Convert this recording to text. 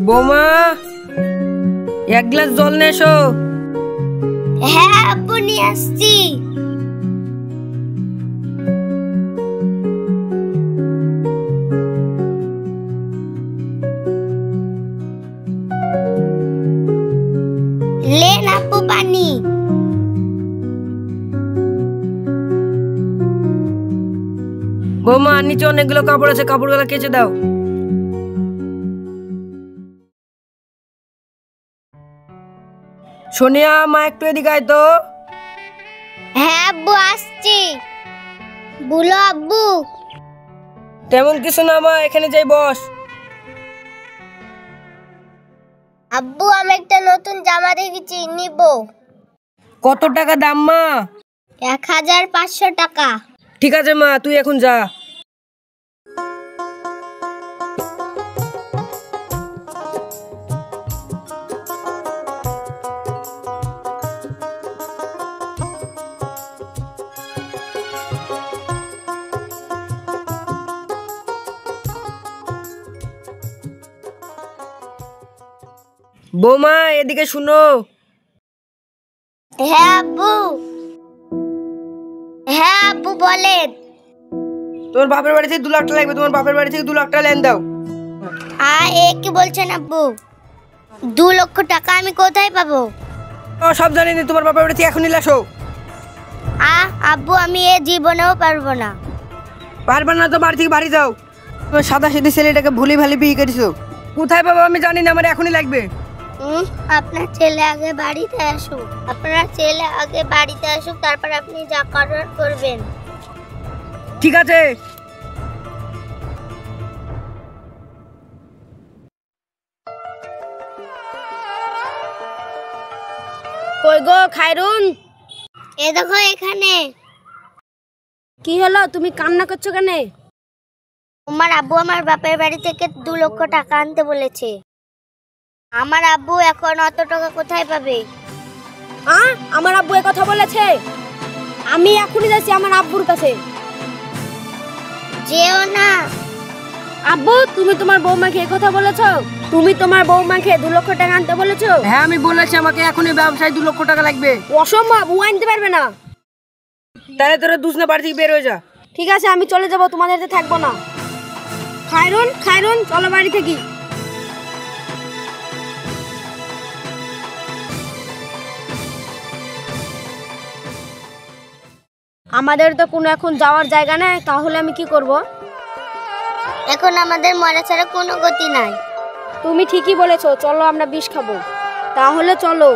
বোমা, এক গ্লাস জল নিয়ে এসো। হ্যাঁ আব্বু, নিয়ে আসছি। লেন আব্বু পানি। বোমা, নিচে অনেকগুলো কাপড় আছে, কাপড়গুলো কেচে দাও। সোনিয়া, মা একটু এদিকে আয় তো। হ্যাঁ আব্বু, আসছি। বলো আব্বু। তেমন কিছু না মা, এখানে যাই বস। আব্বু, আমি একটা নতুন জামা দেখেছি, নিব। কত টাকা দাম মা? 1500 টাকা। ঠিক আছে মা, তুই এখন যা। বোমা, এদিকে শুনো। হ্যাঁ আব্বু। হ্যাঁ আব্বু, বলেন। তোমার বাপের বাড়ি থেকে 2 লাখ টাকা লাগবে, তোমার বাপের বাড়ি থেকে 2 লাখ টাকা লেন দাও। এ কি বলছেন আব্বু? 2 লক্ষ টাকা আমি কোথায় পাবো? সব জানি না, তোমার বাপের বাড়ি থেকে এখনই আসো। আব্বু, আমি এ জীবনেও পারবো না। পারবে না তো বাড়ি থেকে বাড়ি যাও। তোমার সাদা সিধি ছেলেটাকে ভুলি ভালি বিয়ে করেছো। কোথায় পাবো আমি জানি না, আমার এখনই লাগবে। আপনার ছেলে আগে বাড়িতে আসুক। তারপর আপনি যা করার করবেন। ঠিক আছে। কই গো খায়রুন? এ দেখো এখানে। কি হলো, তুমি কান্না করছো কেন? আমার আব্বু আমার বাপের বাড়ি থেকে 2 লক্ষ টাকা আনতে বলেছে। আমার আব্বু এখন অত টাকা কোথায় পাবে? আমার আব্বু এ কথা বলেছে? আমি এখনই যাচ্ছি আমার আব্বুর কাছে। যেও না। আব্বু, তুমি তোমার বৌমাকে এই কথা বলেছো? তুমি তোমার বৌমাকে 2 লক্ষ টাকা আনতে বলেছো? হ্যাঁ, আমি বলেছি আমাকে এখনই ব্যবসায় 2 লক্ষ টাকা লাগবে। অসম্ভব, ও আনতে পারবে না। তাহলে তোরা দুসনা বাড়ি থেকে বের হয়ে যা। ঠিক আছে, আমি চলে যাব, তোমাদের সাথে থাকবো না। খায়রুন, চলো বাড়ি থেকে। আমাদের তো কোনো এখন যাওয়ার জায়গা নেই, তাহলে আমি কি করব? এখন আমাদের মরা ছাড়া কোনো গতি নাই। তুমি ঠিকই বলেছো, চলো আমরা বিষ খাবো। তাহলে চলো।